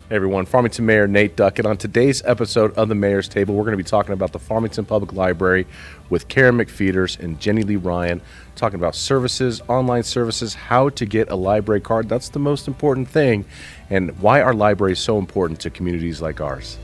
Hey everyone, Farmington Mayor Nate Duckett. On today's episode of the Mayor's Table, we're going to be talking about the Farmington Public Library with Karen McPheeters and Jenny Lee Ryan, talking about services, online services, how to get a library card. That's the most important thing, and why our library is so important to communities like ours.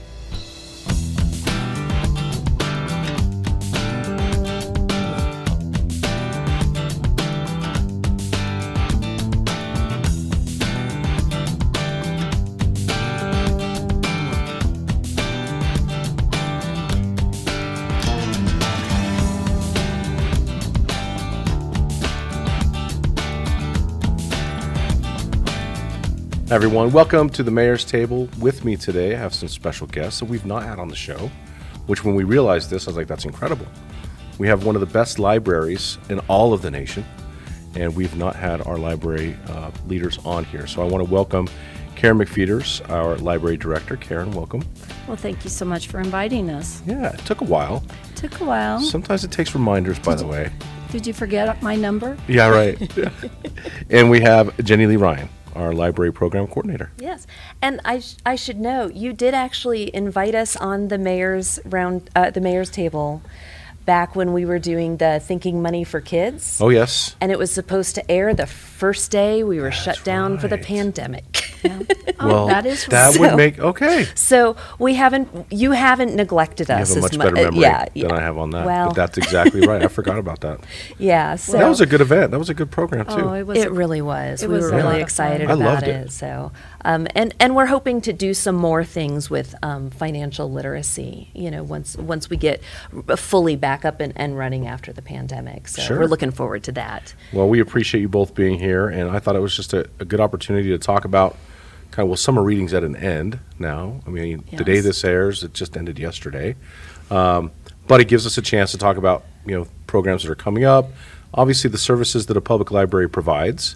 Everyone, welcome to the Mayor's Table. With me today, I have some special guests that we've not had on the show, which when we realized this, I was like, that's incredible. We have one of the best libraries in all of the nation, and we've not had our library leaders on here. So I want to welcome Karen McPheeters, our library director. Karen, welcome. Well, thank you so much for inviting us. Yeah, it took a while. Took a while. Sometimes it takes reminders, by the way. Did you forget my number? Yeah, right. And we have Jenny Lee Ryan, our library program coordinator. Yes, and I should note, you did actually invite us on the mayor's table back when we were doing the Thinking Money for Kids. Oh, yes. And it was supposed to air the first day we were shut down for the right. pandemic. Yeah. Well, that is that would make, okay. So you haven't neglected You us have a as much better memory yeah. than I have on that. Well, but that's exactly right. I forgot about that. yeah. So That was a good event. That was a good program, too. Oh, it really was. it We was were a lot really of excited fun. I about loved it. it. So, and we're hoping to do some more things with financial literacy. You know, once we get fully back up and running after the pandemic. So Sure. we're looking forward to that. Well, we appreciate you both being here, and I thought it was just a good opportunity to talk about summer readings at an end now. I mean, the day Yes. this airs, it just ended yesterday. But it gives us a chance to talk about, programs that are coming up, obviously the services that a public library provides,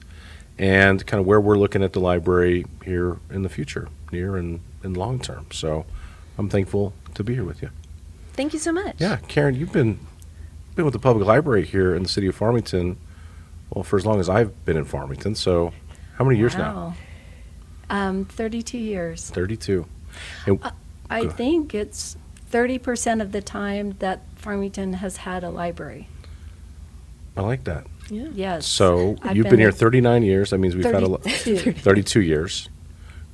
and kind of where we're looking at the library here in the future, near and long term. So I'm thankful to be here with you. Thank you so much. Yeah, Karen, you've been with the public library here in the city of Farmington, well, for as long as I've been in Farmington. So how many years now? Wow. 32 years. 32. And, I Go. think it's 30% of the time that Farmington has had a library. I like that. Yeah. Yes. So I've you've been here in 39 years. That means we've had 32. 32 years.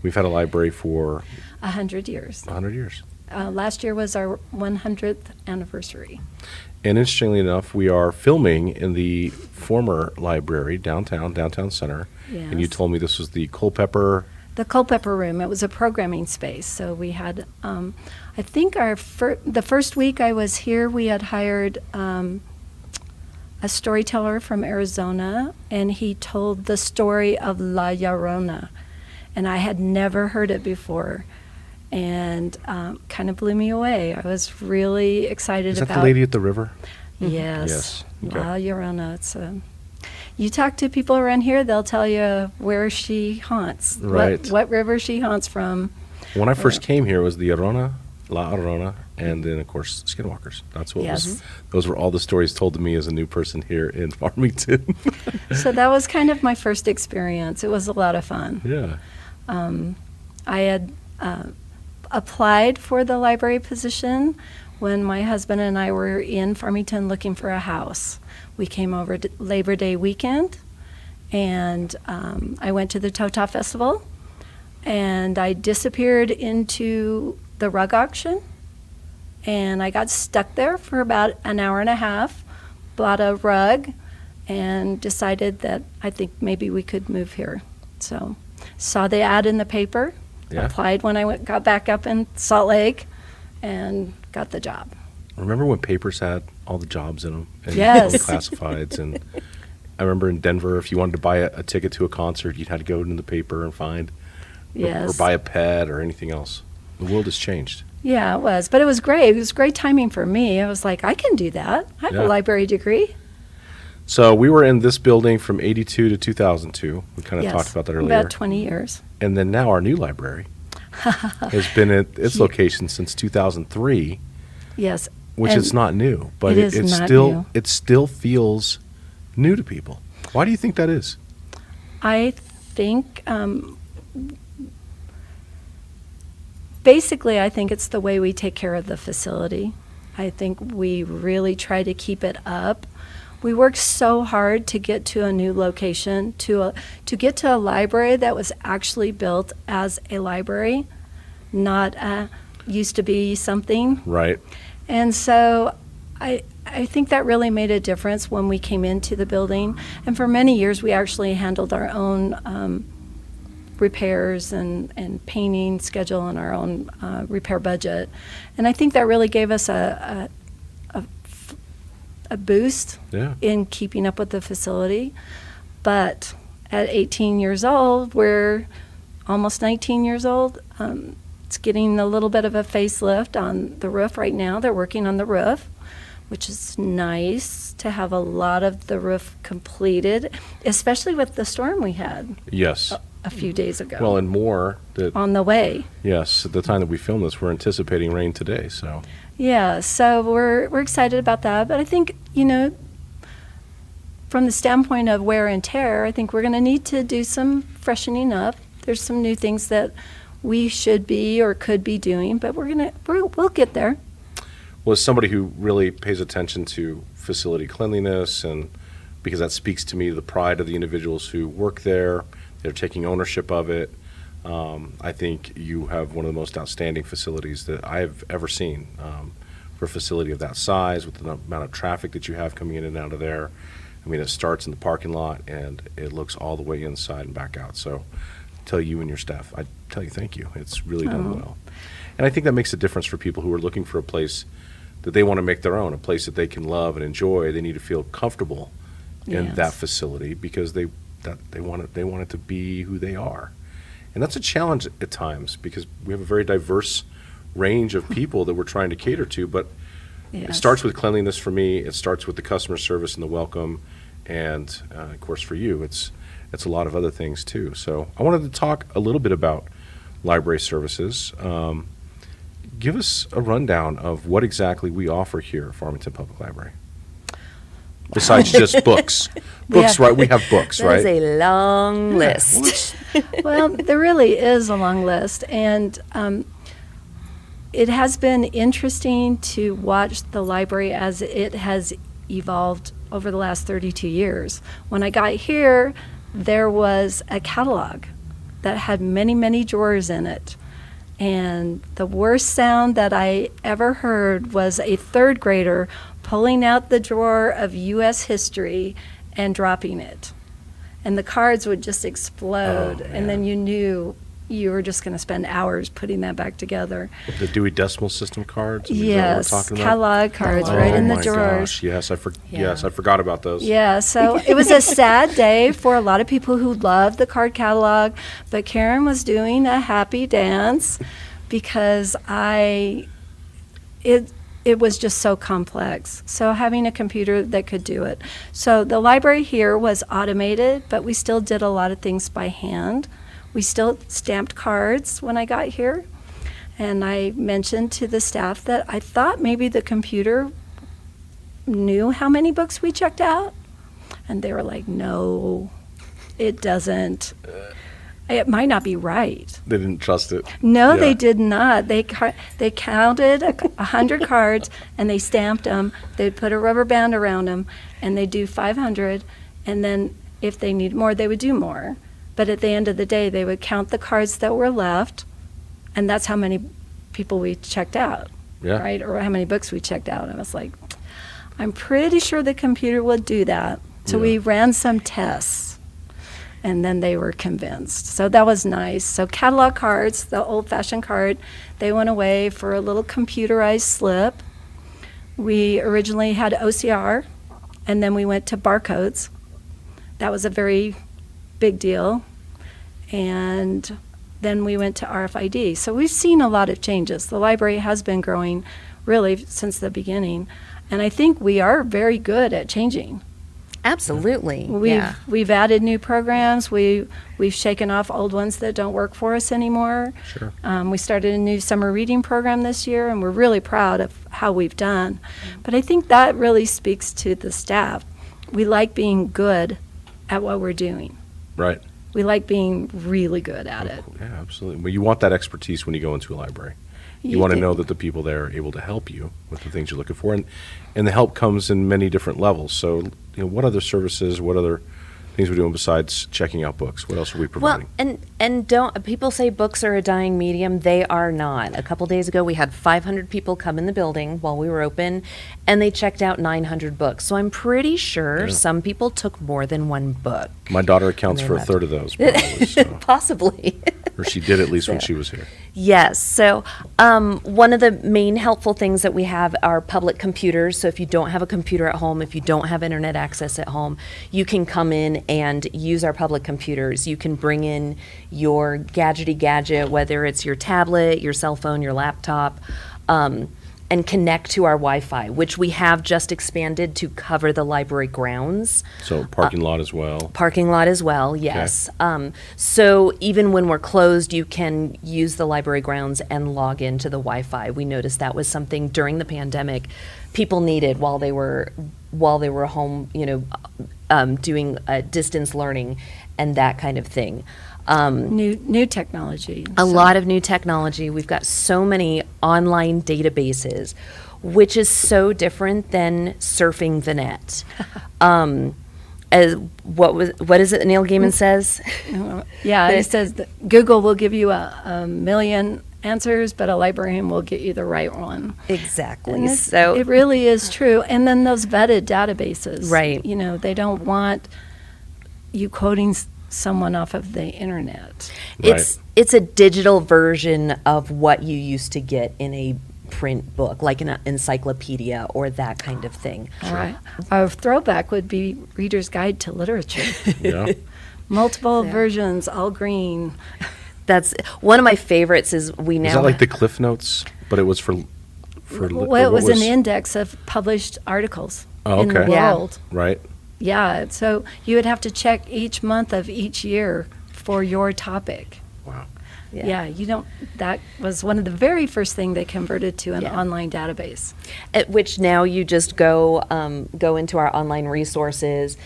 We've had a library for 100 years. 100 years. Last year was our 100th anniversary. And interestingly enough, we are filming in the former library, downtown center. And you Yes. told me this was the Culpeper. The Culpeper Room. It was a programming space. So we had, I think the first week I was here, we had hired a storyteller from Arizona, and he told the story of La Llorona, and I had never heard it before, and kind of blew me away. I was really excited Is that about. the lady at the river? Yes. Yes. Okay. La Llorona. It's you talk to people around here, they'll tell you where she haunts, Right. what river she haunts from. When I first came here, it was the Arona, La Arona, and then, of course, Skinwalkers. That's what Yes. was. Those were all the stories told to me as a new person here in Farmington. So that was kind of my first experience. It was a lot of fun. Yeah. I had applied for the library position when my husband and I were in Farmington looking for a house. We came over to Labor Day weekend, and I went to the Tota Festival, and I disappeared into the rug auction, and I got stuck there for about an hour and a half, bought a rug, and decided that I think maybe we could move here. So saw the ad in the paper, Yeah. applied when I got back up in Salt Lake, and got the job. Remember when papers had all the jobs in them? And Yes. all the classifieds. And I remember in Denver, if you wanted to buy a ticket to a concert, you'd have to go into the paper and find, Yes. or buy a pet or anything else. The world has changed. Yeah, it was. But it was great. It was great timing for me. I was like, I can do that. I have Yeah. a library degree. So we were in this building from 82 to 2002. We kind of Yes. talked about that earlier. About 20 years. And then now our new library has been at its location since 2003, Yes. which And is not new, but it is not still new. it still feels new to people. Why do you think that is? I think basically, I think it's the way we take care of the facility. I think we really try to keep it up. We worked so hard to get to a new location, to get to a library that was actually built as a library, not used to be something. Right. And so I think that really made a difference when we came into the building. And for many years, we actually handled our own repairs and painting schedule and our own repair budget. And I think that really gave us a boost in keeping up with the facility. But at 18 years old, we're almost 19 years old. It's getting a little bit of a facelift on the roof right now. They're working on the roof, which is nice to have a lot of the roof completed, especially with the storm we had. Yes. A few days ago. Well, and more that on the way. Yes, at the time that we filmed this, we're anticipating rain today. So. Yeah, so we're excited about that. But I think, from the standpoint of wear and tear, I think we're going to need to do some freshening up. There's some new things that we should be or could be doing, but we'll get there. Well, as somebody who really pays attention to facility cleanliness, and because that speaks to me, the pride of the individuals who work there, they're taking ownership of it. I think you have one of the most outstanding facilities that I have ever seen for a facility of that size, with the amount of traffic that you have coming in and out of there. I mean, it starts in the parking lot and it looks all the way inside and back out. So I tell you and your staff, I tell you thank you. It's really done well. And I think that makes a difference for people who are looking for a place that they want to make their own, a place that they can love and enjoy. They need to feel comfortable in that facility because they want it to be who they are. And that's a challenge at times because we have a very diverse range of people that we're trying to cater to, but it starts with cleanliness for me. It starts with the customer service and the welcome, and of course for you, it's a lot of other things too. So I wanted to talk a little bit about library services. Give us a rundown of what exactly we offer here at Farmington Public Library. Besides just books. Books, right? We have books, right? That is a long list. Well, there really is a long list. And it has been interesting to watch the library as it has evolved over the last 32 years. When I got here, there was a catalog that had many, many drawers in it. And the worst sound that I ever heard was a third grader pulling out the drawer of U.S. history and dropping it. And the cards would just explode. And then you knew you were just going to spend hours putting that back together. The Dewey Decimal System cards? Yes, catalog cards right in the drawers. Gosh, yes, I forgot about those. Yeah, so it was a sad day for a lot of people who loved the card catalog, but Karen was doing a happy dance because it was just so complex. So having a computer that could do it. So the library here was automated, but we still did a lot of things by hand. We still stamped cards when I got here. And I mentioned to the staff that I thought maybe the computer knew how many books we checked out. And they were like, no, it doesn't. It might not be right. They didn't trust it. No, they did not. They counted 100 cards and they stamped them. They'd put a rubber band around them and they'd do 500. And then if they need more, they would do more. But at the end of the day, they would count the cards that were left, and that's how many people we checked out, right? Or how many books we checked out. And I was like, I'm pretty sure the computer would do that. So we ran some tests, and then they were convinced. So that was nice. So catalog cards, the old-fashioned card, they went away for a little computerized slip. We originally had OCR, and then we went to barcodes. That was a very big deal. And then we went to RFID. So we've seen a lot of changes. The library has been growing really since the beginning. And I think we are very good at changing. Absolutely. We've added new programs. We've shaken off old ones that don't work for us anymore. Sure. We started a new summer reading program this year, and we're really proud of how we've done. But I think that really speaks to the staff. We like being good at what we're doing. Right. we like being really good at it. Yeah, absolutely. Well, you want that expertise when you go into a library. You You want to do. know that the people there are able to help you with the things you're looking for, and the help comes in many different levels. So, what other services, what other things we're doing besides checking out books? What else are we Well, providing? and don't people say books are a dying medium? They are not. A couple days ago, we had 500 people come in the building while we were open, and they checked out 900 books. So I'm pretty sure Yeah. some people took more than one book. My daughter accounts they for a left. third of those, probably, so. Possibly. Or she did at least when So- she was here. Yes. So one of the main helpful things that we have are public computers. So if you don't have a computer at home, if you don't have internet access at home, you can come in and use our public computers. You can bring in your gadgety gadget, whether it's your tablet, your cell phone, your laptop, and connect to our Wi-Fi, which we have just expanded to cover the library grounds. So parking lot as well. Parking lot as well, yes. So even when we're closed, you can use the library grounds and log into the Wi-Fi. We noticed that was something during the pandemic people needed while they were home, doing distance learning and that kind of thing. New technology. A lot of new technology. We've got so many online databases, which is so different than surfing the net. As what is it Neil Gaiman says? Yeah, it says that Google will give you a million answers, but a librarian will get you the right one. Exactly. And So it really is true. And then those vetted databases. Right. They don't want you quoting someone off of the internet. it's a digital version of what you used to get in a print book, like an encyclopedia or that kind of thing. All right. Our throwback would be Reader's Guide to Literature. Yeah. Multiple versions, all green. That's one of my favorites. Is we now Is that like the Cliff Notes, but it was for Well, it was an index of published articles Oh, in the okay. Yeah. world. Right. Yeah, so you would have to check each month of each year for your topic. Wow. Yeah, that was one of the very first thing they converted to an Yeah. online database. At which now you just go into our online resources,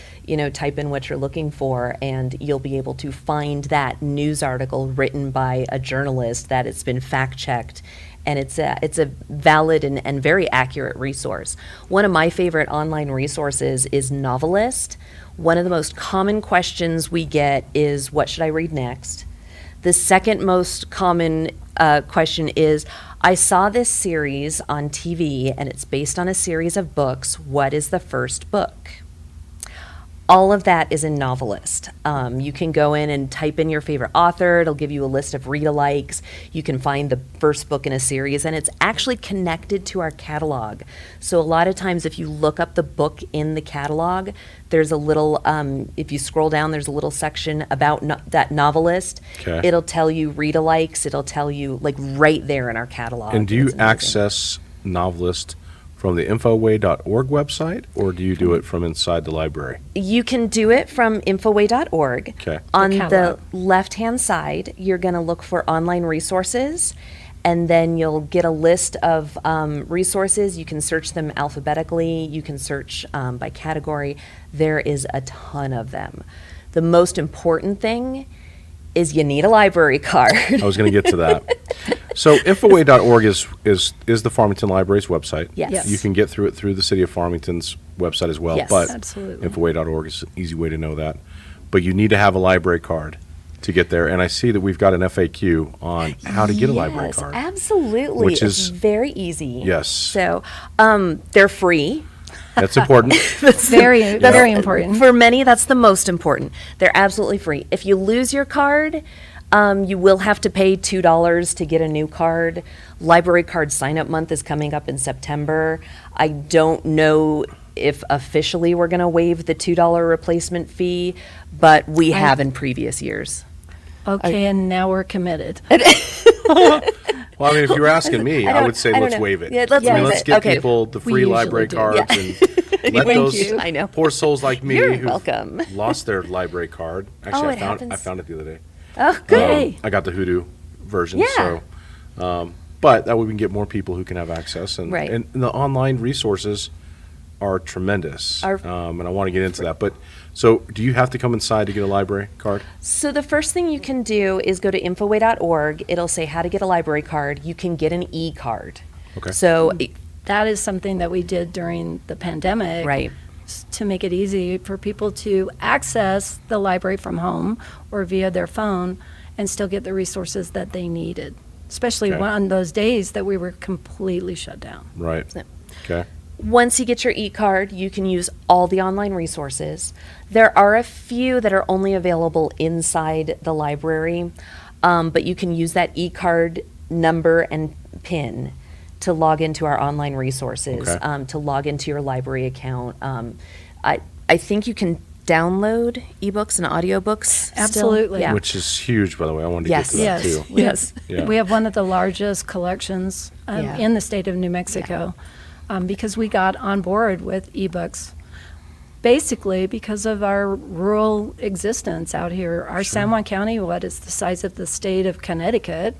type in what you're looking for, and you'll be able to find that news article written by a journalist that it's been fact checked, and it's a valid and very accurate resource. One of my favorite online resources is Novelist. One of the most common questions we get is, what should I read next? The second most common question is, I saw this series on TV and it's based on a series of books. What is the first book? All of that is in Novelist. You can go in and type in your favorite author. It'll give you a list of read-alikes. You can find the first book in a series, and it's actually connected to our catalog. So a lot of times if you look up the book in the catalog, there's a little, if you scroll down, there's a little section about that novelist. Okay. It'll tell you read-alikes. It'll tell you, like, right there in our catalog. And do you It's amazing. access Novelist from the infoway.org website, or do you do it from inside the library? You can do it from infoway.org. Okay. On The the catalog. left-hand side, you're going to look for online resources, and then you'll get a list of resources. You can search them alphabetically. You can search by category. There is a ton of them. The most important thing is you need a library card. I was going to get to that. So infoway.org is the Farmington Library's website. Yes. Yes. You can get through it through the City of Farmington's website as well. Yes. But Absolutely. infoway.org is an easy way to know that. But you need to have a library card to get there. And I see that we've got an FAQ on how to get a library Yes, card. absolutely. Which It's is- very easy. Yes. So they're free. That's important. Very, very important. For many, that's the most important. They're absolutely free. If you lose your card, you will have to pay $2 to get a new card. Library card sign-up month is coming up in September. I don't know if officially we're going to waive the $2 replacement fee, but we have in previous years. Okay, and now we're committed. Well, I mean, if you were asking me, I would say I don't let's know. waive it. Yeah, let's I mean, waive let's it. get Okay. people the We free usually library do. cards Yeah. and let Thank those you. I know. poor souls like me You're who welcome. lost their library card. Oh, Actually, it happens. I found it the other day. Oh, good. Hey. I got the Hoodoo version. Yeah. So, but that way we can get more people who can have access. And, Right. and the online resources are tremendous, Our- and I want to get into that. But so, do you have to come inside to get a library card? So the first thing you can do is go to infoway.org. It'll say how to get a library card. You can get an e-card. Okay. So, That is something that we did during the pandemic. right. To make it easy for people to access the library from home or via their phone and still get the resources that they needed, especially Okay. on those days that we were completely shut down. Right. So- Okay. Once you get your e-card, you can use all the online resources. There are a few that are only available inside the library, but you can use that e-card number and PIN to log into our online resources, Okay. to log into your library account. I think you can download ebooks and audiobooks. still. Absolutely. Yeah. Which is huge, by the way. I wanted to Yes. get to that Yes. too. Yes. Yeah. We have one of the largest collections Yeah. in the state of New Mexico because we got on board with ebooks. Basically, because of our rural existence out here, our San Juan County, is the size of the state of Connecticut,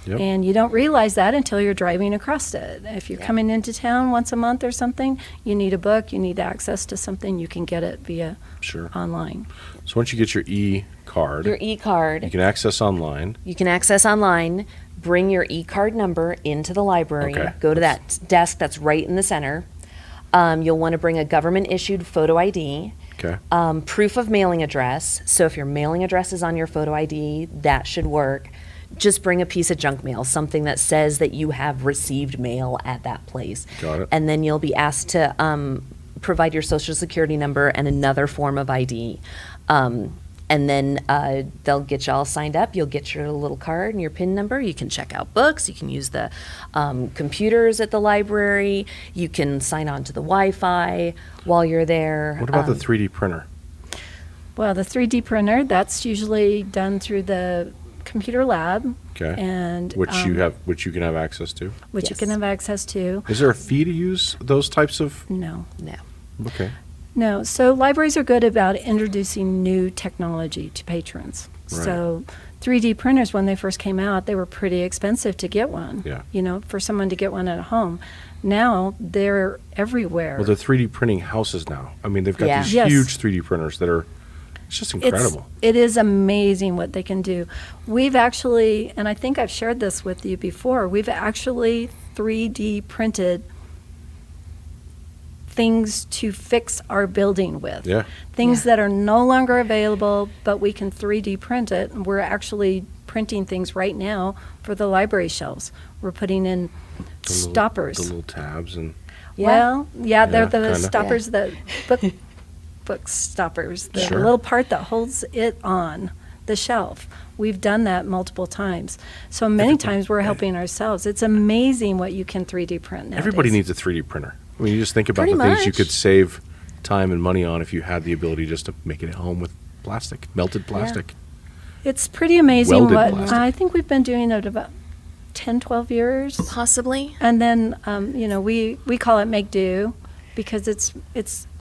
Yep. and you don't realize that until you're driving across it. If you're coming into town once a month or something, you need a book, you need access to something, you can get it via Sure. online. So once you get your e-card, Your e-card. you can access online. You can access online, bring your e-card number into the library, Okay. go to that desk that's right in the center. You'll want to bring a government-issued photo ID, Okay. proof of mailing address. So if your mailing address is on your photo ID, that should work. Just bring a piece of junk mail, something that says that you have received mail at that place. Got it. And then you'll be asked to provide your social security number and another form of ID. And then they'll get you all signed up. You'll get your little card and your PIN number. You can check out books. You can use the computers at the library. You can sign on to the Wi-Fi while you're there. What about the 3D printer? Well, the 3D printer, that's usually done through the computer lab. Okay. And Which you can have access to. which you Yes. can have access to. Is there a fee to use those types of? No. No. Okay. No, so libraries are good about introducing new technology to patrons. Right. So 3D printers, when they first came out, they were pretty expensive to get one. Yeah. You know, for someone to get one at home. Now they're everywhere. Well, they're 3D printing houses now. I mean, they've got Yeah. these Yes. huge 3D printers that are. It's just incredible. It is amazing what they can do. We've actually, and I think I've shared this with you before, we've actually 3D printed things to fix our building with. Yeah. Things Yeah. that are no longer available, but we can 3D print it. And we're actually printing things right now for the library shelves. We're putting in The little- stoppers. the little tabs and. Well, yeah, they're Yeah, the kinda. stoppers that book stoppers, the Sure. little part that holds it on the shelf. We've done that multiple times. So many times we're helping ourselves. It's amazing what you can 3D print nowadays. Everybody needs a 3D printer. I mean, you just think about Pretty the things you much. could save time and money on if you had the ability just to make it at home with plastic, melted plastic. It's pretty amazing Welded what plastic. I think we've been doing it about 10, 12 years. Possibly. And then, we call it make do because it's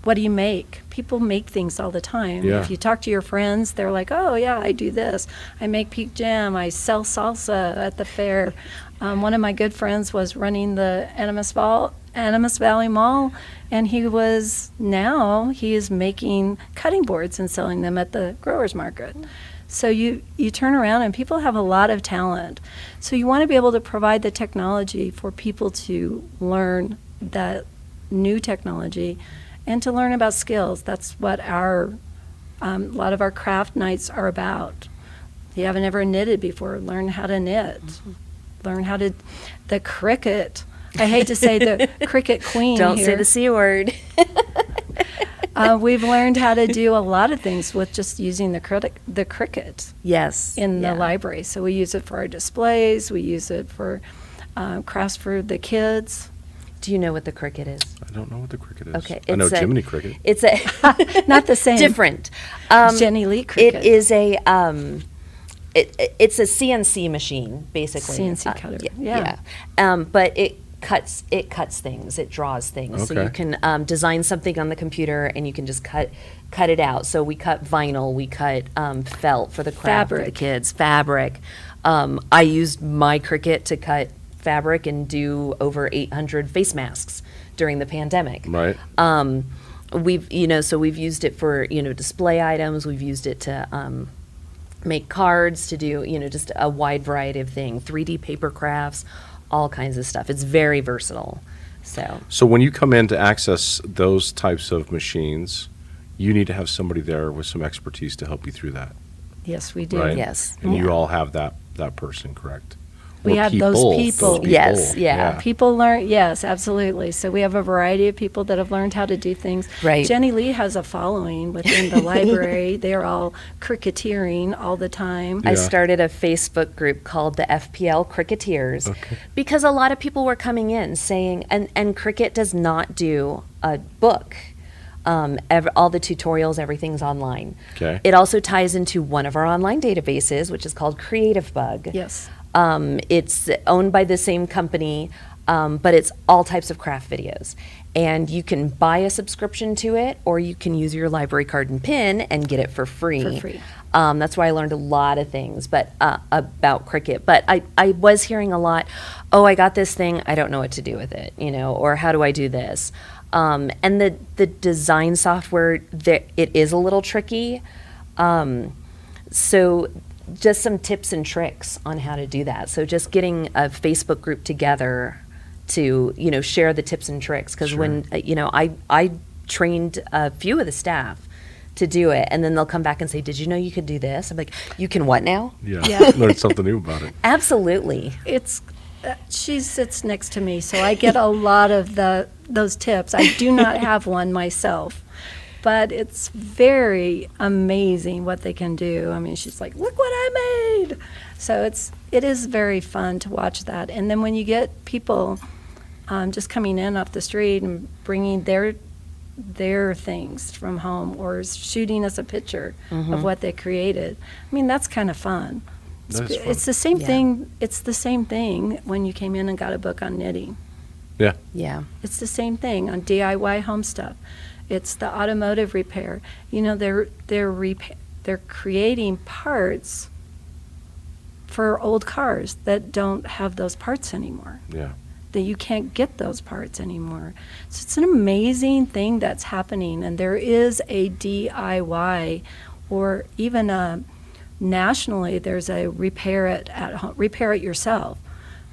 what do you make? People make things all the time. Yeah. If you talk to your friends, they're like, oh, yeah, I do this. I make peak jam. I sell salsa at the fair. One of my good friends was running the Animas Valley Mall, and he is making cutting boards and selling them at the growers market. So you turn around and people have a lot of talent. So you want to be able to provide the technology for people to learn that new technology and to learn about skills. That's what a lot of our craft nights are about. If you haven't ever knitted before, learn how to knit. Learn how to, the cricket. I hate to say the cricket queen Don't here. say the C word. We've learned how to do a lot of things with just using the cricket Yes. in Yeah. the library. So we use it for our displays. We use it for crafts for the kids. Do you know what the cricket is? I don't know what the cricket is. Okay, I know it's a- Jiminy Cricket. It's a Not the same. different. Jenny Lee cricket. It is a it's a CNC machine basically. CNC cutter, yeah. But it cuts things. It draws things. So Okay. you can design something on the computer and you can just cut it out. So we cut vinyl. We cut felt for the craft for the Fabric. kids. Fabric. I used my Cricut to cut fabric and do over 800 face masks during the pandemic. Right. We've used it for, display items. We've used it to make cards, to do, just a wide variety of things, 3D paper crafts, all kinds of stuff. It's very versatile. So when you come in to access those types of machines, you need to have somebody there with some expertise to help you through that. Yes, we do. Right? Yes. And you Yeah. all have that person, correct? We Or have those people. Yes, yeah. People learn, yes, absolutely. So we have a variety of people that have learned how to do things. Right. Jenny Lee has a following within the library. They're all cricketeering all the time. I Yeah. started a Facebook group called the FPL Cricketeers because a lot of people were coming in saying, and Cricket does not do a book. All the tutorials, everything's online. Okay. It also ties into one of our online databases, which is called Creative Bug. Yes. It's owned by the same company, but it's all types of craft videos. And you can buy a subscription to it, or you can use your library card and PIN and get it for free. For free. That's where I learned a lot of things about Cricut. But I was hearing a lot, oh, I got this thing, I don't know what to do with it, or how do I do this? And the design software, it is a little tricky. So just some tips and tricks on how to do that. So just getting a Facebook group together to, share the tips and tricks. Because when, I trained a few of the staff to do it, and then they'll come back and say, did you know you could do this? I'm like, you can what now? Yeah. Learn something new about it. Absolutely. It's she sits next to me, so I get a lot of those tips. I do not have one myself, but it's very amazing what they can do. I mean, she's like, look what I made. So it is very fun to watch that. And then when you get people just coming in off the street and bringing their things from home, or shooting us a picture of what they created, I mean, that's kind of fun. That is fun. It's the same Yeah. thing. It's the same thing when you came in and got a book on knitting. Yeah. Yeah. It's the same thing on DIY home stuff. It's the automotive repair. They're creating parts for old cars that don't have those parts anymore. Yeah. That you can't get those parts anymore. So it's an amazing thing that's happening, and there is a DIY, or even nationally, there's a repair it at home, repair it yourself.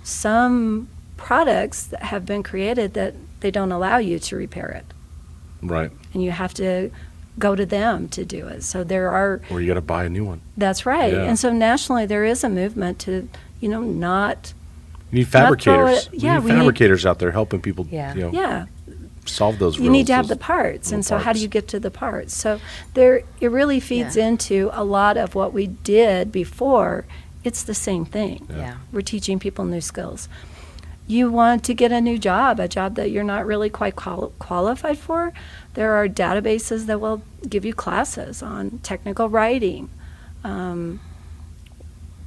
Some products that have been created that they don't allow you to repair it, Right. and you have to go to them to do it. So there are. Or you got to buy a new one. That's right. Yeah. And so nationally, there is a movement to, not. You need Not throw fabricators. it- yeah, we we need need- fabricators out there helping people, Yeah. Yeah. solve those You need riddles, to have those the parts, and little so how do parts. you get to the parts? So it really feeds Yeah. into a lot of what we did before. It's the same thing. Yeah. Yeah. We're teaching people new skills. You want to get a new job, a job that you're not really quite qualified for, there are databases that will give you classes on technical writing,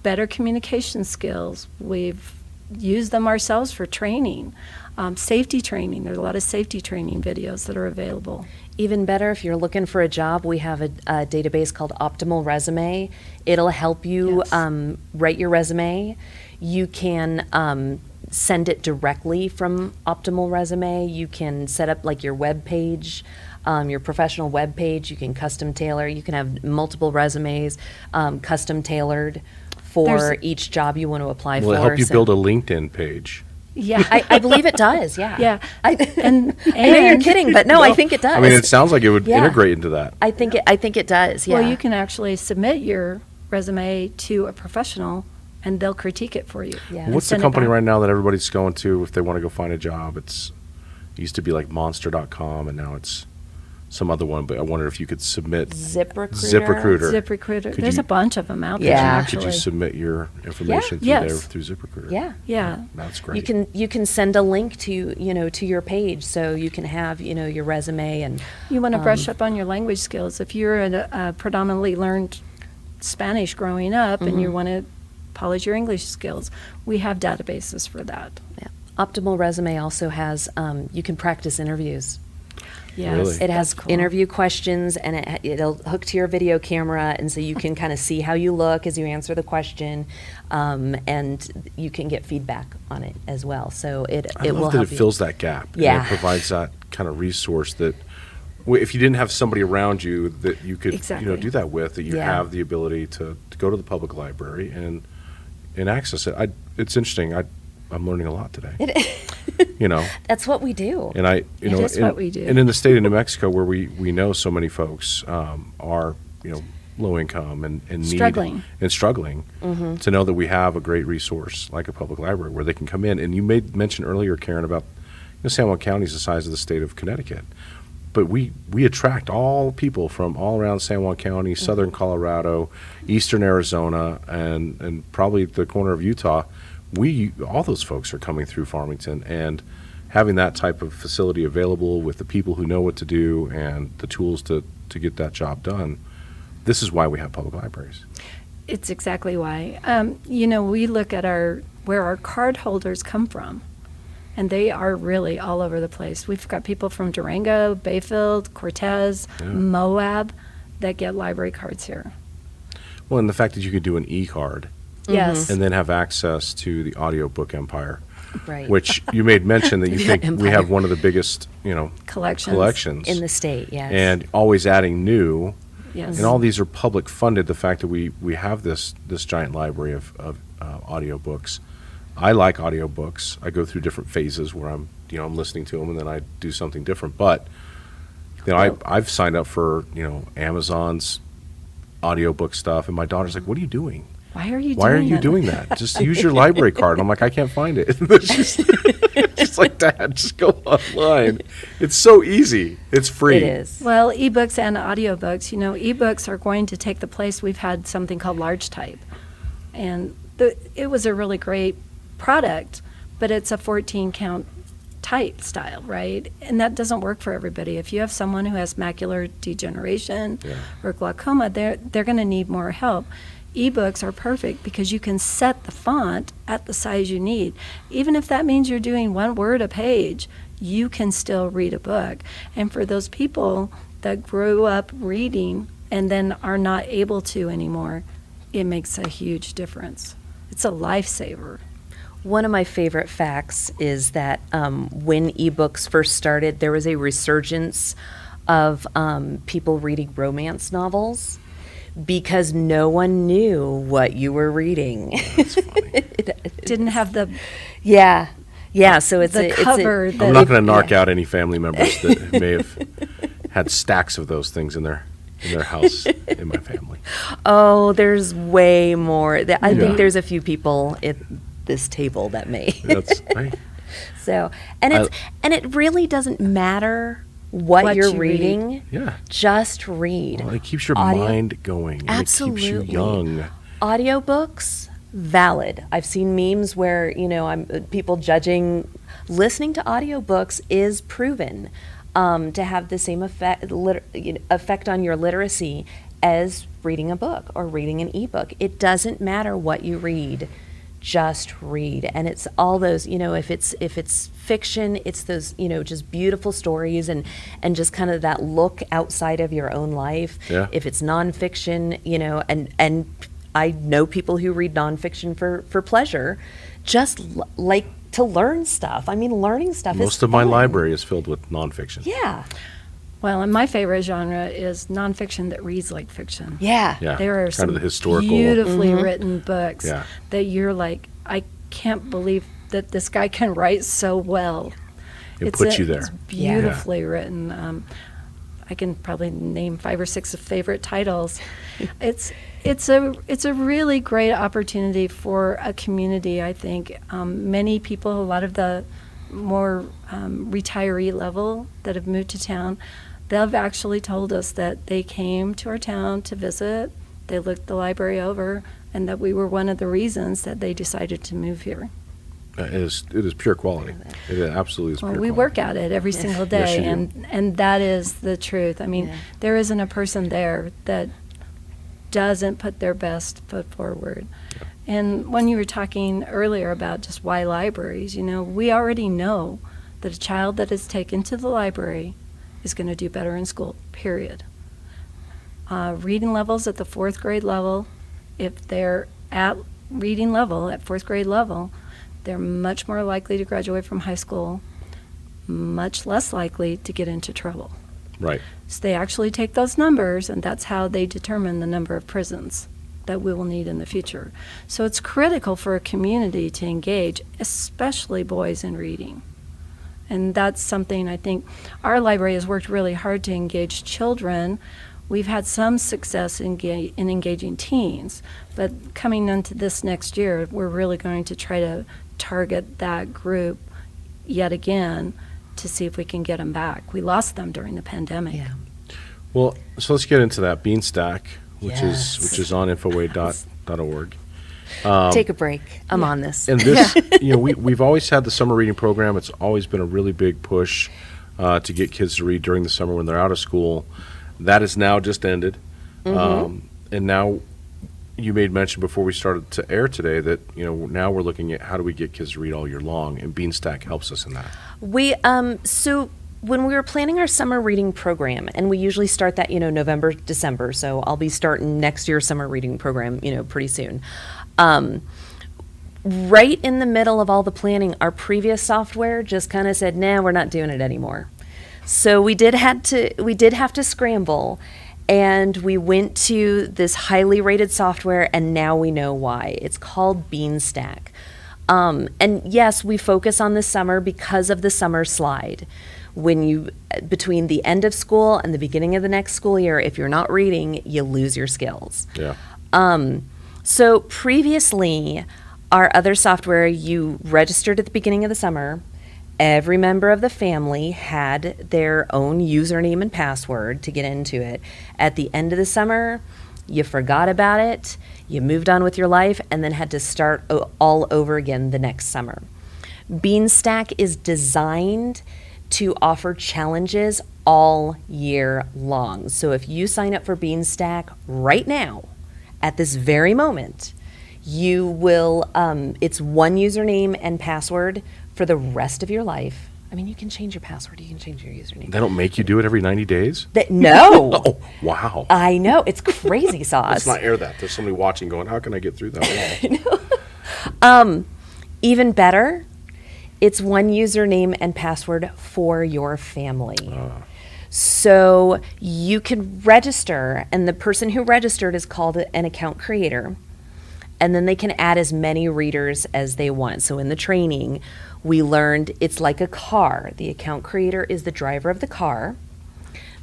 better communication skills. We've used them ourselves for training. Safety training, there's a lot of safety training videos that are available. Even better, if you're looking for a job, we have a database called Optimal Resume. It'll help you Yes. write your resume. You can send it directly from Optimal Resume. You can set up like your web page, your professional web page. You can custom tailor. You can have multiple resumes custom tailored for There's- each job you want to apply Will for. it help you So- build a LinkedIn page? Yeah. I believe it does, yeah. Yeah. I And- I know you're and- kidding, but no, I think it does. I mean, it sounds like it would Yeah. integrate into that. I think it does, yeah. Well, you can actually submit your resume to a professional, and they'll critique it for you. Yeah. and What's the send it company back. right now that everybody's going to if they want to go find a job? It used to be like monster.com, and now it's some other one, but I wonder if you could submit ZipRecruiter. ZipRecruiter. ZipRecruiter. Could There's you- a bunch of them out there, Yeah. actually. Could you submit your information through Yes. there through ZipRecruiter? Yeah. Yeah. That's great. You can send a link to your page, so you can have your resume and You want to brush up on your language skills. If you're predominantly learned Spanish growing up and you want to polish your English skills, we have databases for that. yeah. Optimal Resume also has you can practice interviews. Yes, Really? It has that's cool. interview questions, and it'll hook to your video camera, and so you can kind of see how you look as you answer the question, and you can get feedback on it as well. So I it love will that help it you. fills that gap. And Yeah. it provides that kind of resource that if you didn't have somebody around you that you could Exactly. do that with, that you Yeah. have the ability to go to the public library and access it. It's interesting. I'm learning a lot today. That's what we do. And It is what we do. And in the state of New Mexico, where we know so many folks are low income and need Struggling. and struggling, to know that we have a great resource like a public library where they can come in. And you made mention earlier, Karen, about San Juan County is the size of the state of Connecticut, but we attract all people from all around San Juan County, southern Colorado, eastern Arizona, and probably the corner of Utah. All those folks are coming through Farmington, and having that type of facility available with the people who know what to do and the tools to get that job done. This is why we have public libraries. It's exactly why. We look at where our card holders come from, and they are really all over the place. We've got people from Durango, Bayfield, Cortez, Moab that get library cards here. Well, and the fact that you could do an e-card Yes. and then have access to the audiobook empire, Right. which you made mention that you Yeah, think we empire. have one of the biggest, Collections. In the state, yes. and always adding new. Yes. And all these are public funded. The fact that we have this giant library of audiobooks. I like audiobooks. I go through different phases where I'm listening to them and then I do something different. But I've signed up for Amazon's audiobook stuff, and my daughter's like, "What are you doing? Why are you doing that? Just use your library card." And I'm like, "I can't find it." She's like, "Dad, just go online. It's so easy. It's free." It is. Well, ebooks and audiobooks, ebooks are going to take the place. We've had something called large type. And it was a really great product, but it's a 14 count type style, right? And that doesn't work for everybody. If you have someone who has macular degeneration or glaucoma, they're going to need more help. Ebooks are perfect because you can set the font at the size you need. Even if that means you're doing one word a page, you can still read a book. And for those people that grew up reading and then are not able to anymore, it makes a huge difference. It's a lifesaver. One of my favorite facts is that when ebooks first started, there was a resurgence of people reading romance novels because no one knew what you were reading. That's funny. Didn't have the Yeah. So it's the it's cover. I'm not going to narc out any family members that may have had stacks of those things in their house in my family. Oh, there's way more. I Yeah. think there's a few people at this table that may. That's right. So, and it really doesn't matter what you're you read. reading. Yeah. Just read. Well, it keeps your Audio- mind going. And Absolutely. it keeps you young. Audiobooks, valid. I've seen memes where, people judging listening to audiobooks is proven to have the same effect on your literacy as reading a book or reading an ebook. It doesn't matter what you read. Just read. And it's all those, if it's fiction, it's those, just beautiful stories and just kind of that look outside of your own life. Yeah. If it's nonfiction, and I know people who read nonfiction for pleasure, just like to learn stuff. I mean, learning stuff is Most of my fun. library is filled with nonfiction. Yeah. Well, and my favorite genre is nonfiction that reads like fiction. Yeah. Yeah. There are kind some of the historical. beautifully written books Yeah. that you're like, I can't believe that this guy can write so well. It puts you there. It's beautifully written. I can probably name 5 or 6 favorite titles. It's a really great opportunity for a community. I think many people, a lot of the more retiree level that have moved to town, they've actually told us that they came to our town to visit. They looked the library over, and that we were one of the reasons that they decided to move here. It is pure quality. It absolutely is Well, pure we quality. work at it every single Yes, day, you do. and that is the truth. I mean, Yeah. there isn't a person there that doesn't put their best foot forward. And when you were talking earlier about just why libraries, we already know that a child that is taken to the library is going to do better in school, period. Reading levels at the 4th grade level, if they're at reading level, at 4th grade level, they're much more likely to graduate from high school, much less likely to get into trouble. Right. So they actually take those numbers, and that's how they determine the number of prisons that we will need in the future. So it's critical for a community to engage, especially boys in reading. And that's something I think our library has worked really hard to engage children. We've had some success in engaging teens, but coming into this next year, we're really going to try to target that group yet again to see if we can get them back. We lost them during the pandemic. Yeah. Well, so let's get into that Beanstack, which Yes. is on infoway.org. Take a break. I'm on this. And this, we've always had the summer reading program. It's always been a really big push to get kids to read during the summer when they're out of school. That has now just ended. And now you made mention before we started to air today that, now we're looking at how do we get kids to read all year long, and Beanstack helps us in that. We so when we were planning our summer reading program, and we usually start that, November, December, so I'll be starting next year's summer reading program, pretty soon. Right in the middle of all the planning, our previous software just kind of said, nah, we're not doing it anymore. So we did have to scramble, and we went to this highly rated software, and now we know why. It's called Beanstack. And yes, we focus on the summer because of the summer slide. Between the end of school and the beginning of the next school year, if you're not reading, you lose your skills. Yeah. So previously, our other software, you registered at the beginning of the summer. Every member of the family had their own username and password to get into it. At the end of the summer, you forgot about it, you moved on with your life, and then had to start all over again the next summer. Beanstack is designed to offer challenges all year long. So if you sign up for Beanstack right now, at this very moment, you will, it's one username and password for the rest of your life. I mean, you can change your password, you can change your username. They don't make you do it every 90 days? No. Oh, wow. I know, it's crazy sauce. Let's not air that. There's somebody watching going, how can I get through that wall? Even better, it's one username and password for your family. So you can register, and the person who registered is called an account creator. And then they can add as many readers as they want. So in the training, we learned it's like a car. The account creator is the driver of the car.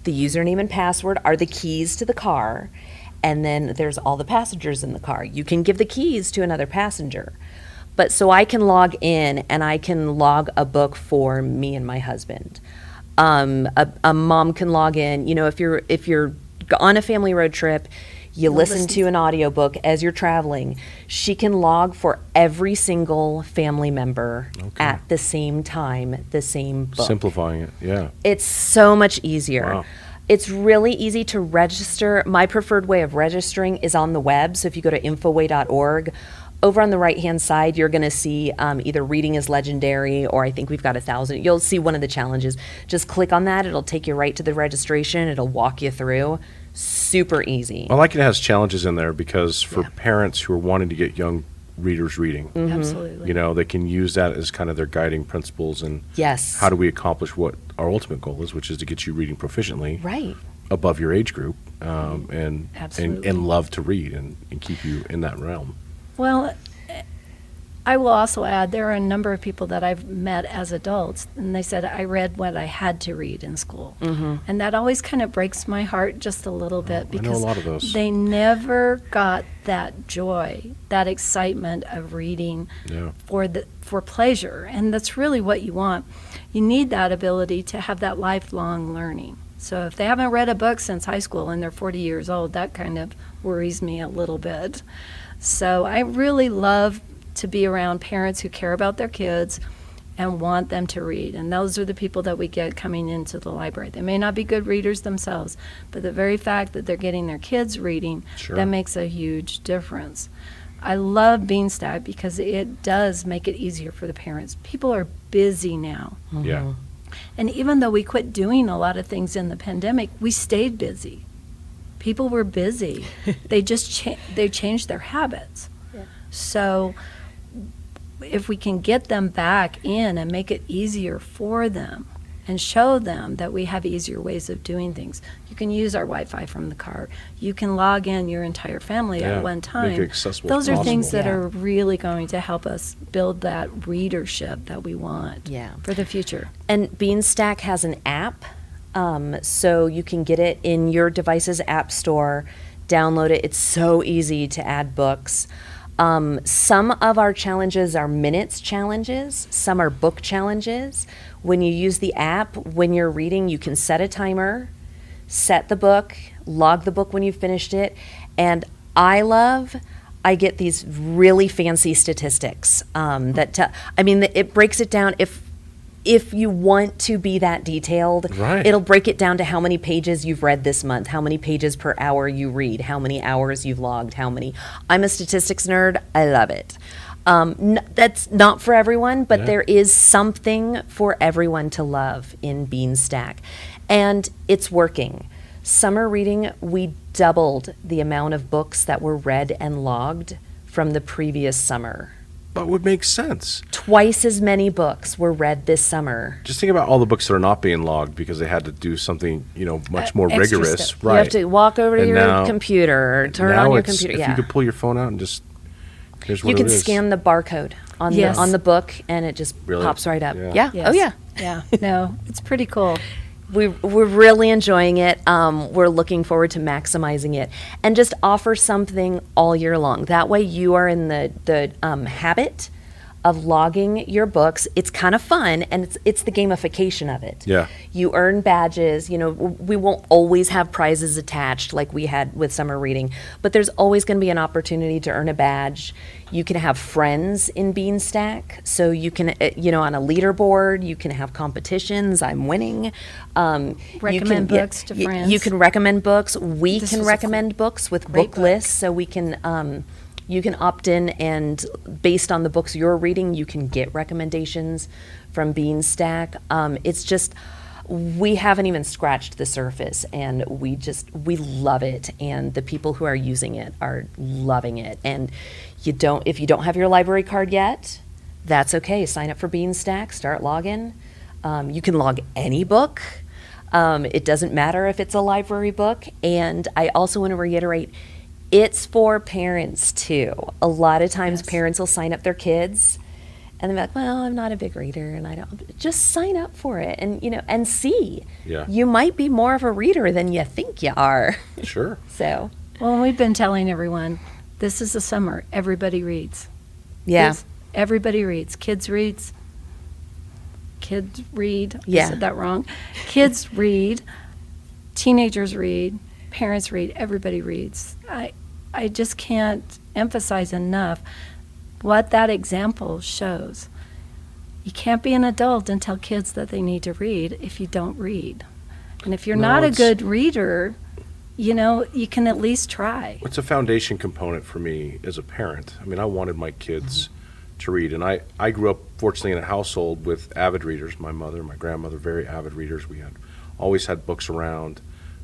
The username and password are the keys to the car. And then there's all the passengers in the car. You can give the keys to another passenger. But so I can log in and I can log a book for me and my husband. A mom can log in. If you're on a family road trip, you listen to an audiobook as you're traveling. She can log for every single family member at the same time, the same book. Simplifying it, yeah. It's so much easier. Wow. It's really easy to register. My preferred way of registering is on the web. So if you go to infoway.org, over on the right-hand side, you're going to see either Reading is Legendary, or I think we've got 1,000. You'll see one of the challenges. Just click on that. It'll take you right to the registration. It'll walk you through. Super easy. I like it has challenges in there because for parents who are wanting to get young readers reading, Absolutely. they can use that as kind of their guiding principles and Yes. how do we accomplish what our ultimate goal is, which is to get you reading proficiently Right. above your age group and Absolutely. love to read and keep you in that realm. Well, I will also add there are a number of people that I've met as adults, and they said, I read what I had to read in school. And that always kind of breaks my heart just a little bit I know a because lot of those. they never got that joy, that excitement of reading Yeah. for pleasure. And that's really what you want. You need that ability to have that lifelong learning. So if they haven't read a book since high school and they're 40 years old, that kind of worries me a little bit. So I really love to be around parents who care about their kids and want them to read. And those are the people that we get coming into the library. They may not be good readers themselves, but the very fact that they're getting their kids reading, Sure. that makes a huge difference. I love Beanstack because it does make it easier for the parents. People are busy now. Yeah. And even though we quit doing a lot of things in the pandemic, we stayed busy. People were busy. They just they changed their habits. Yeah. So if we can get them back in and make it easier for them and show them that we have easier ways of doing things. You can use our Wi-Fi from the car. You can log in your entire family at one time. Make it accessible Those as are things that possible. are really going to help us build that readership that we want for the future. And Beanstack has an app, so you can get it in your device's app store, download it. It's so easy to add books. Some of our challenges are minutes challenges, some are book challenges. When you use the app, when you're reading, you can set a timer, set the book, log the book when you've finished it, and I get these really fancy statistics it breaks it down. If you want to be that detailed, Right. it'll break it down to how many pages you've read this month, how many pages per hour you read, how many hours you've logged, I'm a statistics nerd. I love it. That's not for everyone, but there is something for everyone to love in Beanstack. And it's working. Summer reading, we doubled the amount of books that were read and logged from the previous summer. That would make sense. Twice as many books were read this summer. Just think about all the books that are not being logged because they had to do something, much more Extra rigorous. step. You have to walk over to And your now- computer or turn now on your it's- computer. If you could pull your phone out and just, here's what You it can is. scan the barcode on Yes. the book, and it just Really? pops right up. Yeah. Yeah. Yes. Oh yeah. Yeah. No, it's pretty cool. We're really enjoying it. We're looking forward to maximizing it, and just offer something all year long. That way, you are in the habit of logging your books. It's kind of fun, and it's the gamification of it. Yeah. You earn badges. We won't always have prizes attached like we had with summer reading, but there's always going to be an opportunity to earn a badge. You can have friends in Beanstack, so you can, on a leaderboard, you can have competitions. I'm winning. Recommend books to friends. You can recommend books. We This can was a recommend books with great book book. lists, so we can. You can opt in, and based on the books you're reading, you can get recommendations from Beanstack. It's just, we haven't even scratched the surface, and we love it, and the people who are using it are loving it. And if you don't have your library card yet, that's okay. Sign up for Beanstack, start logging. You can log any book. It doesn't matter if it's a library book. And I also want to reiterate, it's for parents too. A lot of times parents will sign up their kids and they're like, well, I'm not a big reader and I don't. Just sign up for it and see. Yeah. You might be more of a reader than you think you are. Sure. So, Well, we've been telling everyone, this is the summer. Everybody reads. yeah. Everybody reads. Kids read. Yeah. I said that wrong. Kids read. Teenagers read. Parents read. Everybody reads. I just can't emphasize enough what that example shows. You can't be an adult and tell kids that they need to read if you don't read. And if you're No, not a it's- good reader, you can at least try. It's a foundation component for me as a parent. I mean, I wanted my kids to read, and I grew up, fortunately, in a household with avid readers. My mother, my grandmother, very avid readers. We always had books around,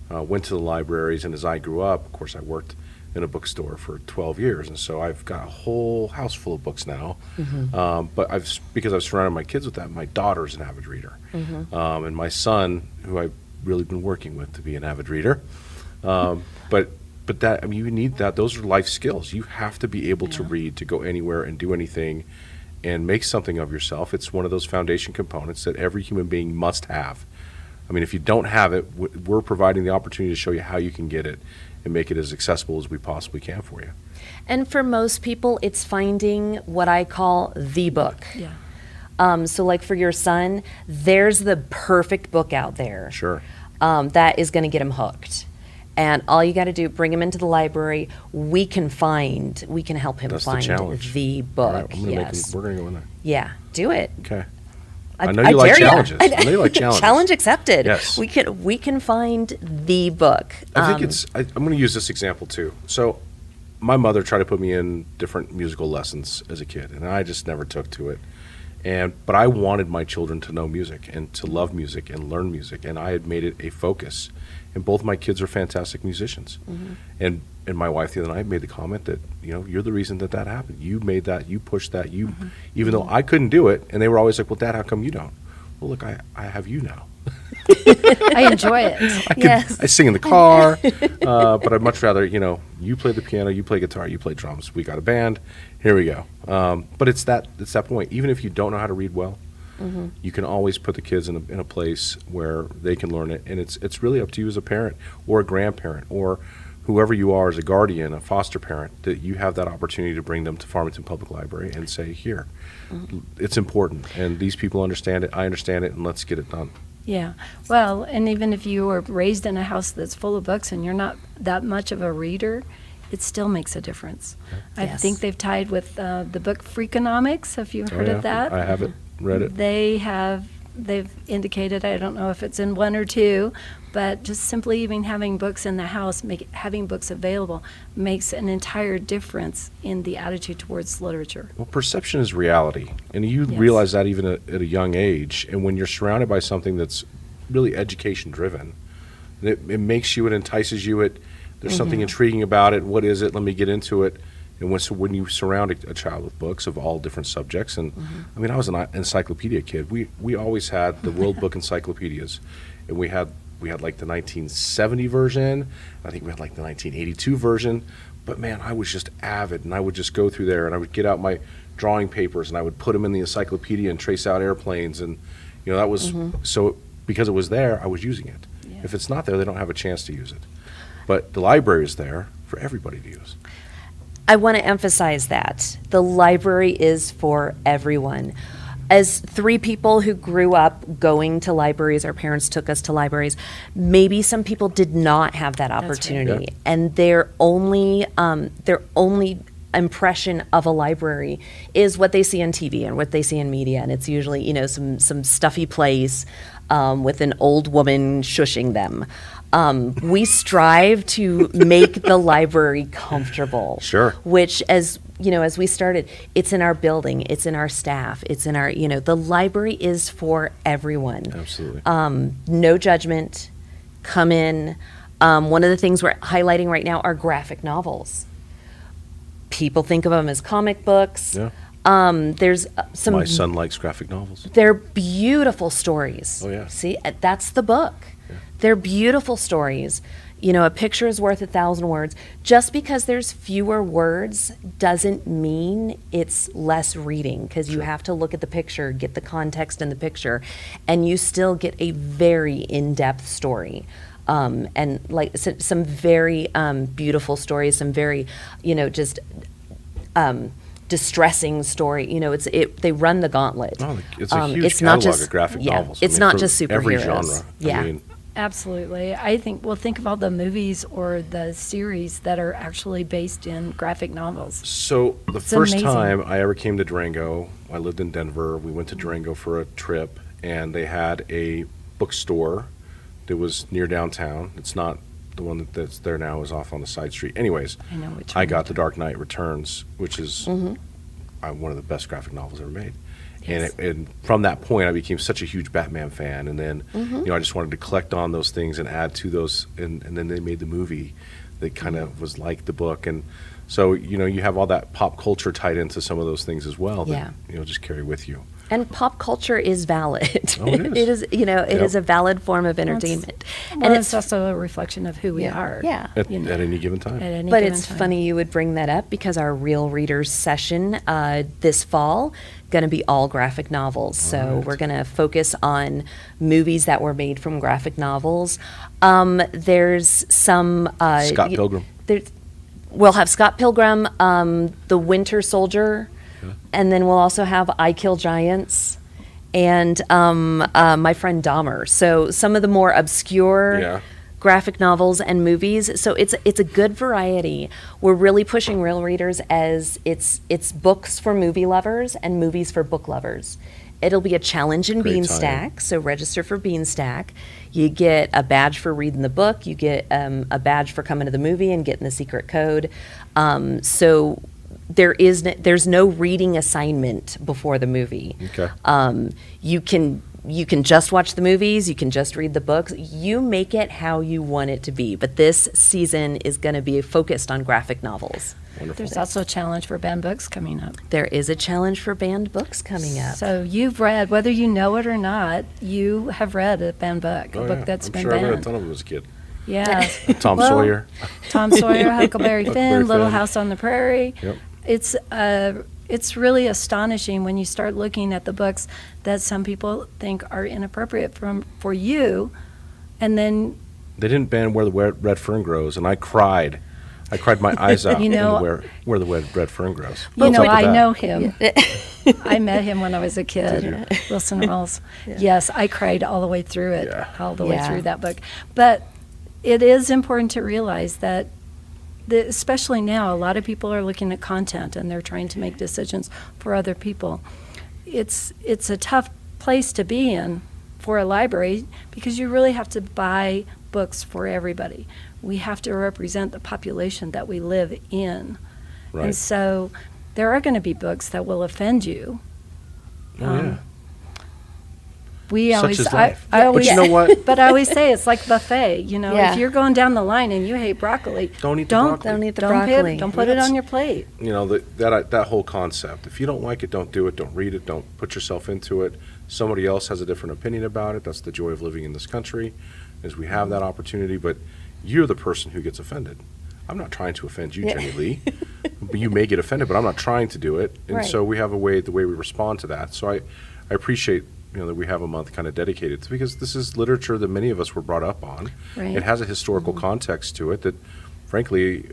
went to the libraries, and as I grew up, of course, I worked in a bookstore for 12 years, and so I've got a whole house full of books now. But because I've surrounded my kids with that, my daughter's an avid reader, and my son, who I've really been working with to be an avid reader. But that, I mean, you need that. Those are life skills. You have to be able to read, to go anywhere and do anything and make something of yourself. It's one of those foundation components that every human being must have. I mean, if you don't have it, we're providing the opportunity to show you how you can get it and make it as accessible as we possibly can for you. And for most people, it's finding what I call the book. Yeah. So like for your son, there's the perfect book out there. Sure. That is going to get him hooked. And all you got to do, bring him into the library. We can help him That's the find challenge. the All right, book. I'm gonna Yes. we're going to go in there. Yeah, do it. Okay. I know you like dare ya. challenges. I know you like challenges. Challenge accepted. Yes. We can find the book. I think I'm going to use this example too. So my mother tried to put me in different musical lessons as a kid, and I just never took to it. But I wanted my children to know music and to love music and learn music, and I had made it a focus. And both my kids are fantastic musicians. And my wife the other night made the comment that, you're the reason that happened. You made that, you pushed that, even though I couldn't do it, and they were always like, well, Dad, how come you don't? Well, look, I have you now. I enjoy it. I sing in the car, but I'd much rather, you play the piano, you play guitar, you play drums. We got a band. Here we go. But it's that point. Even if you don't know how to read well, you can always put the kids in a place where they can learn it. And it's really up to you as a parent or a grandparent or whoever you are as a guardian, a foster parent, that you have that opportunity to bring them to Farmington Public Library and say, here, it's important. And these people understand it. I understand it. And let's get it done. Yeah. Well, and even if you were raised in a house that's full of books and you're not that much of a reader, it still makes a difference. I think they've tied with the book Freakonomics. Have you heard of that? I haven't read it. They've indicated, I don't know if it's in one or two, but just simply even having books in the house, having books available, makes an entire difference in the attitude towards literature. Well, perception is reality, and you realize that even at a young age. And when you're surrounded by something that's really education-driven, it makes you, it entices you, there's something intriguing about it. What is it? Let me get into it. And when you surround a child with books of all different subjects, and I mean, I was an encyclopedia kid. We always had the World Book encyclopedias, and we had like the 1970 version. I think we had like the 1982 version. But man, I was just avid, and I would just go through there, and I would get out my drawing papers, and I would put them in the encyclopedia and trace out airplanes, and that was so because it was there, I was using it. Yeah. If it's not there, they don't have a chance to use it. But the library is there for everybody to use. I want to emphasize that. The library is for everyone. As three people who grew up going to libraries, our parents took us to libraries, maybe some people did not have that opportunity. Right. Yeah. And their only impression of a library is what they see on TV and what they see in media. And it's usually, some stuffy place with an old woman shushing them. We strive to make the library comfortable. Sure. Which, as we started, it's in our building, it's in our staff, it's in our, the library is for everyone. Absolutely. No judgment. Come in. One of the things we're highlighting right now are graphic novels. People think of them as comic books. Yeah. There's some. My son likes graphic novels. They're beautiful stories. Oh, yeah. See, that's the book. Yeah. They're beautiful stories. A picture is worth 1,000 words. Just because there's fewer words doesn't mean it's less reading, because you have to look at the picture, get the context in the picture, and you still get a very in-depth story. And like some very beautiful stories, some very, distressing story. They run the gauntlet. Oh, it's a huge catalog of graphic novels. It's not just superheroes. Every genre. Yeah. Absolutely. I think, think of all the movies or the series that are actually based in graphic novels. So the first amazing. time I ever came to Durango, I lived in Denver. We went to Durango for a trip, and they had a bookstore that was near downtown. It's not the one that's there now, is off on the side street. Anyways, I know which I one. got The Dark Knight Returns, which is one of the best graphic novels ever made. Yes. And from that point, I became such a huge Batman fan. And then, I just wanted to collect on those things and add to those. And then they made the movie that kind of was like the book. And so, you have all that pop culture tied into some of those things as well that, just carry with you. And pop culture is valid. Oh, it is. It is a valid form of entertainment. And it's also a reflection of who we are. Yeah. At any given time. But it's funny you would bring that up, because our Real Readers session this fall going to be all graphic novels. So we're going to focus on movies that were made from graphic novels. There's some Scott Pilgrim. We'll have Scott Pilgrim, The Winter Soldier, and then we'll also have I Kill Giants, and My Friend Dahmer. So some of the more obscure graphic novels and movies. So it's a good variety. We're really pushing Real Readers as it's books for movie lovers and movies for book lovers. It'll be a challenge in Great Beanstack, so register for Beanstack. You get a badge for reading the book. You get a badge for coming to the movie and getting the secret code. So there's no reading assignment before the movie. Okay. You can just watch the movies, you can just read the books. You make it how you want it to be. But this season is going to be focused on graphic novels. Wonderful. There's also a challenge for banned books coming up. There is a challenge for banned books coming up. So you've read, whether you know it or not, you have read a banned book, a book that's I'm been sure I read a banned. ton of them as a kid. Yeah. Tom Well, Sawyer. Tom Sawyer, Huckleberry Finn, Little Finn. House on the Prairie. Yep. It's really astonishing when you start looking at the books that some people think are inappropriate for you, and then They didn't ban Where the Red Fern Grows, and I cried. I cried my eyes out You know, in where the red fern grows. you What's know up with I that? know him. I met him when I was a kid, Wilson Rawls. Yes, I cried all the way through it, Yeah. all the way Yeah. through that book. But it is important to realize that, especially now, a lot of people are looking at content and they're trying to make decisions for other people. It's a tough place to be in for a library because you really have to buy books for everybody. We have to represent the population that we live in. Right. And so there are going to be books that will offend you. Oh, yeah. We Such always, is life. I always, But you know what? But I always say it's like buffet. You know, Yeah. if you're going down the line and you hate broccoli, Don't eat the broccoli. Don't eat the don't broccoli. don't put it on your plate. You know, that whole concept. If you don't like it, don't do it. Don't read it. Don't put yourself into it. Somebody else has a different opinion about it. That's the joy of living in this country, is we have that opportunity. But you're the person who gets offended. I'm not trying to offend you, Jenny Lee. But you may get offended, but I'm not trying to do it. And Right. so we have the way we respond to that. So I appreciate that we have a month kind of dedicated to, because this is literature that many of us were brought up on. Right. It has a historical context to it that, frankly,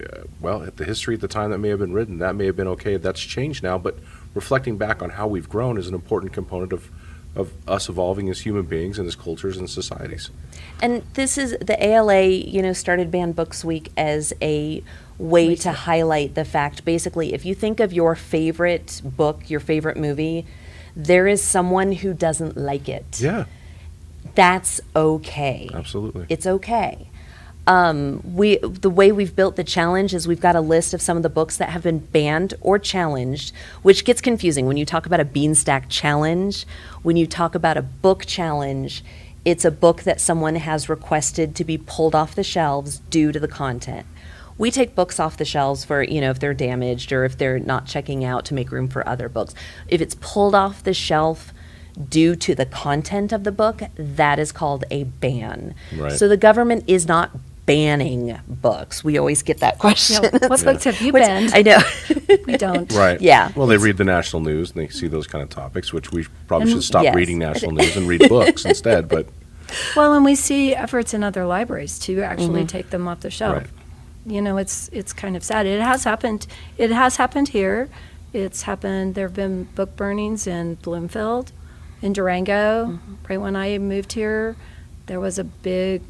at the history at the time that may have been written, that may have been okay. That's changed now, but reflecting back on how we've grown is an important component of us evolving as human beings and as cultures and societies. And this is the ALA, started Banned Books Week as a way to highlight the fact, basically, if you think of your favorite book, your favorite movie, there is someone who doesn't like it. Yeah, That's okay. absolutely. It's okay. The way we've built the challenge is we've got a list of some of the books that have been banned or challenged, which gets confusing when you talk about a Beanstack challenge. When you talk about a book challenge, it's a book that someone has requested to be pulled off the shelves due to the content. We take books off the shelves for, if they're damaged or if they're not checking out, to make room for other books. If it's pulled off the shelf due to the content of the book, that is called a ban. Right. So the government is not banning books. We always get that question. Yeah, what books have you Which- banned? I know. We don't. Right. Yeah. Well, they read the national news and they see those kind of topics, which we probably And- should stop yes. reading national news and read books instead. But Well, and we see efforts in other libraries to actually take them off the shelf. Right. It's kind of sad. It has happened. It has happened here. It's happened. There have been book burnings in Bloomfield, in Durango. Right when I moved here, there was a big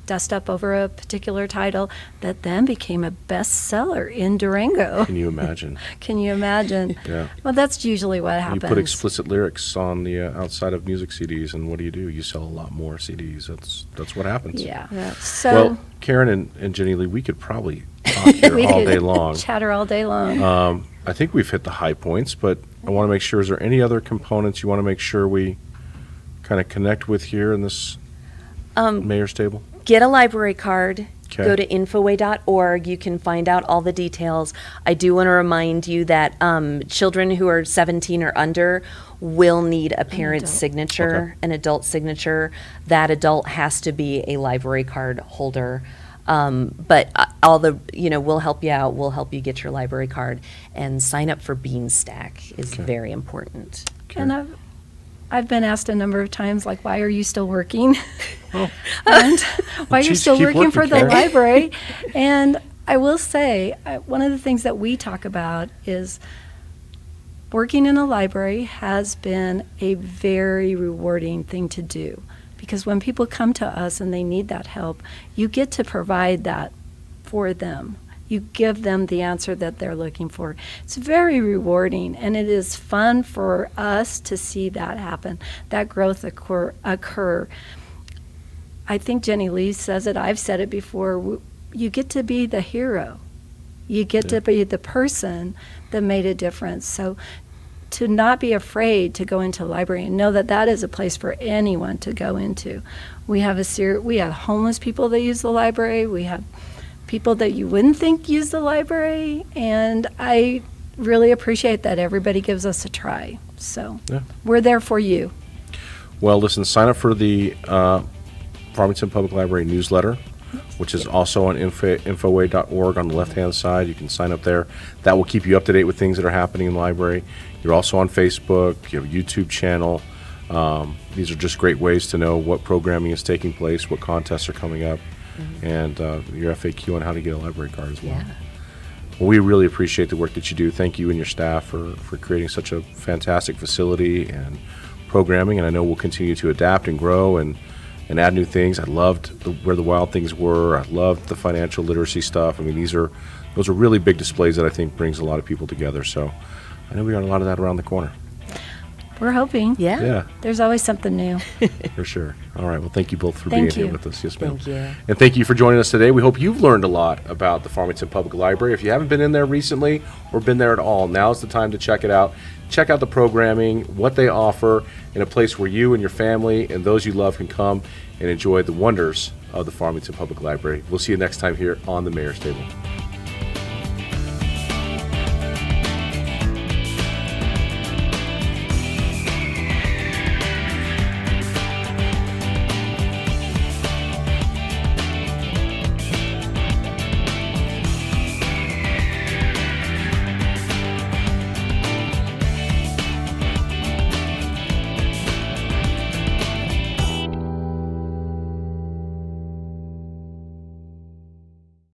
dust up over a particular title that then became a bestseller in Durango. can you imagine? Can you imagine? Yeah. Well, that's usually what You happens. put explicit lyrics on the outside of music CDs, and what do? You sell a lot more CDs. That's what happens. Yeah. Yeah. So Well, Karen and Jenny Lee, we could probably talk here we all could day long. chatter all day long. I think we've hit the high points, but I want to make sure, is there any other components you want to make sure we kind of connect with here in this mayor's table? Get a library card. Okay. Go to infoway.org. You can find out all the details. I do want to remind you that children who are 17 or under will need a parent's adult. signature, Okay. an adult signature. That adult has to be a library card holder. But we'll help you out. We'll help you get your library card, and sign up for Beanstack is Okay. very important. And I've been asked a number of times, like, why are you still working? And why are you geez, still keep working working, for the Karen. library? And I will say, one of the things that we talk about is working in a library has been a very rewarding thing to do. Because when people come to us and they need that help, you get to provide that for them. You give them the answer that they're looking for. It's very rewarding, and it is fun for us to see that happen, that growth occur. I think Jenny Lee says it. I've said it before. You get to be the hero. You get to be the person that made a difference. So to not be afraid to go into a library and know that that is a place for anyone to go into. We have we have homeless people that use the library. We have people that you wouldn't think use the library, and I really appreciate that everybody gives us a try. So we're there for you. Well, listen, sign up for the Farmington Public Library newsletter, which is also on infoway.org on the left-hand side. You can sign up there. That will keep you up to date with things that are happening in the library. You're also on Facebook. You have a YouTube channel. These are just great ways to know what programming is taking place, what contests are coming up, and your FAQ on how to get a library card as well. Yeah. Well, we really appreciate the work that you do. Thank you and your staff for creating such a fantastic facility and programming, and I know we'll continue to adapt and grow and add new things. I loved where the wild things were. I loved the financial literacy stuff. I mean, those are really big displays that I think brings a lot of people together. So I know we got a lot of that around the corner. We're hoping. Yeah. There's always something new. For sure. All right. Well, thank you both for being here with us. Yes, ma'am. Thank you. And thank you for joining us today. We hope you've learned a lot about the Farmington Public Library. If you haven't been in there recently or been there at all, now's the time to check it out. Check out the programming, what they offer, in a place where you and your family and those you love can come and enjoy the wonders of the Farmington Public Library. We'll see you next time here on the Mayor's Table.